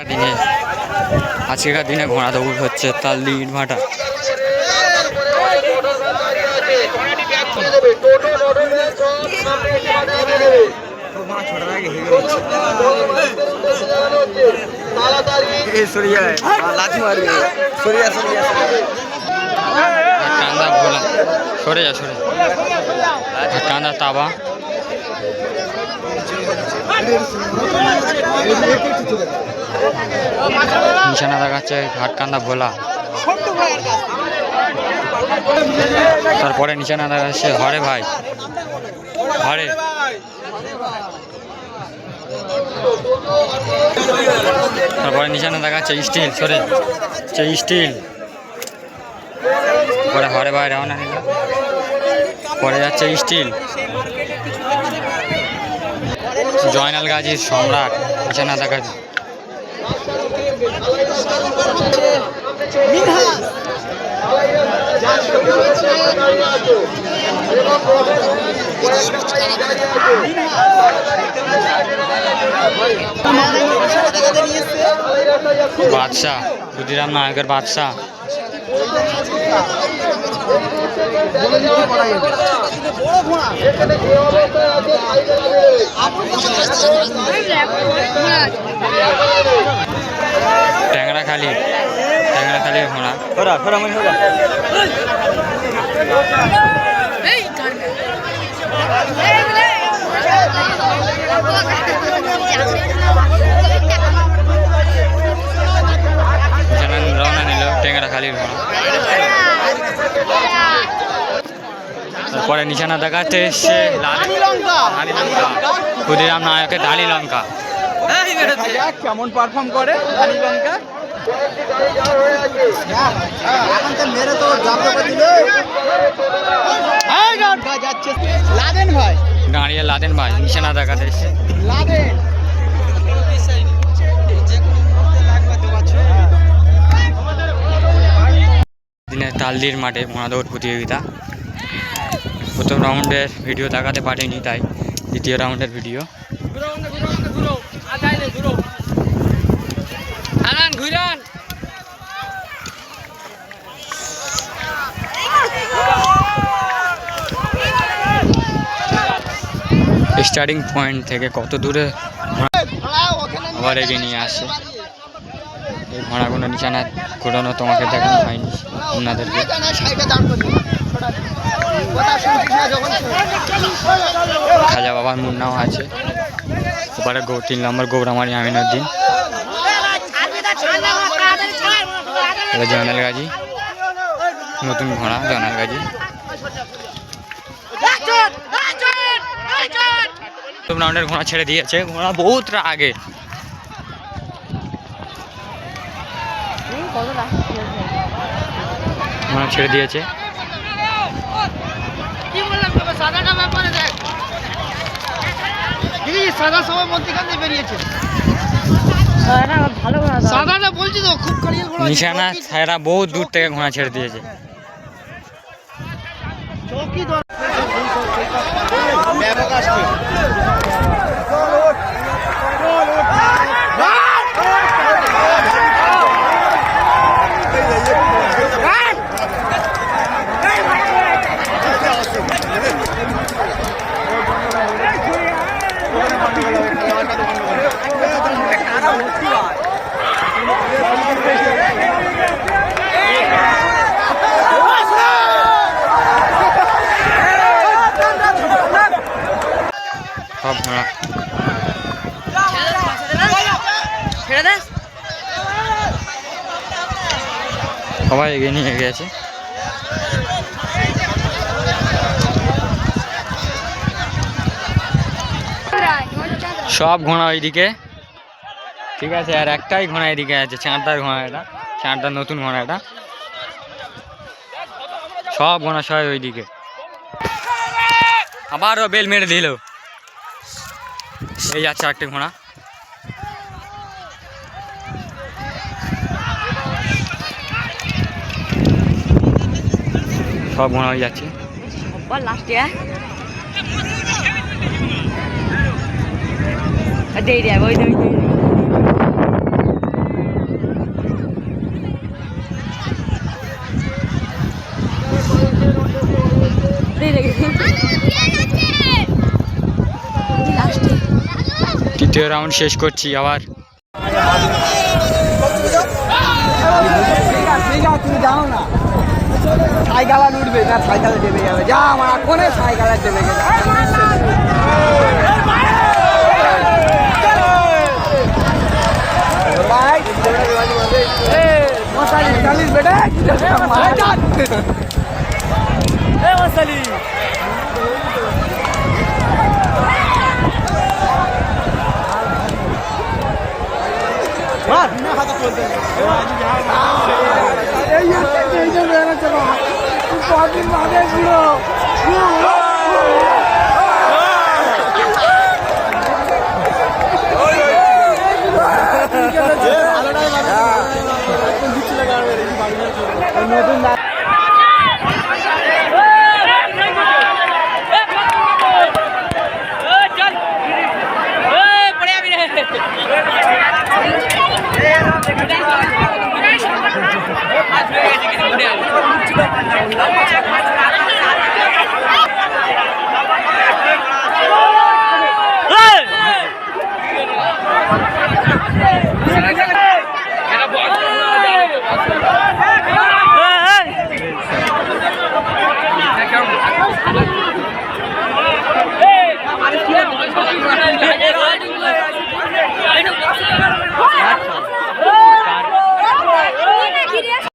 দিনে আজকেকার দিনে ঘোড়া দৌড় হচ্ছে তালদির ভাটা। কান্দা ভোলা সরে যা সরে কান্দা তাবা নিশানা দেখাচ্ছে ঘাটকান্দা ভোলা। তারপরে নিশানা দেখাচ্ছে হরে ভাই হরে। তারপরে নিশানা দেখাচ্ছে স্টিল সরে স্টিল। পরে হরে ভাই রওনা নিল, পরে যাচ্ছে স্টিল। জয়নাল গাজীর সম্রাট নিশানা দেখাচ্ছে। বাদশাহ ক্ষুদিরাম নায়কের বাদশাহ। ট্যাংরাখালি ঘোড়া রওনা নিল ট্যাংরাখালির ঘোড়া। তারপরে নিশানা দেখাচ্ছে সে ক্ষুদিরাম নায়কের ধানি লঙ্কা। কেমন পারফর্ম করে ধানি লঙ্কা? দাঁড়িয়ে লাদেন ভাই নিশানা দেখাতে এসছে। দিনের তালদির মাঠে ঘোড়া দৌড় প্রতিযোগিতা। প্রথম রাউন্ডের ভিডিও দেখাতে পারিনি, তাই দ্বিতীয় রাউন্ডের ভিডিও। স্টার্টিং পয়েন্ট থেকে কত দূরে আবার এগিয়ে নিয়ে আসে। এই ঘোড়াগুলো নিশানা ঘোরানো তোমাকে দেখানো হয়নি আপনাদেরকে। খাজা বাবার মুন্নাও আছে। ওপারে 3 নম্বর গৌরামারি আমিনুদ্দিন। জয়নাল গাজী নতুন ঘোড়া জয়নাল গাজী। প্রথম রাউন্ডের ঘোড়া ছেড়ে দিয়েছে, ঘোড়া বহুত আগে। ঘোড়া ছেড়ে দিয়েছে। নিশানা ছায়রা বহুত দূর থেকে ঘোড়া ছেড়ে দিয়েছে। সব ঘোড়া সবাই এগিয়ে নিয়ে গেছে। সব ঘোড়া ওইদিকে, ঠিক আছে। আর একটাই ঘোড়া এদিকে আছে, চাঁটার ঘোড়া এটা, চাঁটার নতুন ঘোড়া এটা। সব ঘোড়া সবাই ওইদিকে। আবারও বেল মেরে দিল। এই যাচ্ছে আরেকটি ঘোড়া। সব ঘোড়া হয়ে যাচ্ছে। দ্বিতীয় রাউন্ড শেষ করছি আবার। তুমি যাও না, সাইকেল আর উঠবে না, সাইকেলে দেবে যাবে, যা আমার কোনে সাইকেলে দেবে গেছে। चालीस बेटा নতুন आज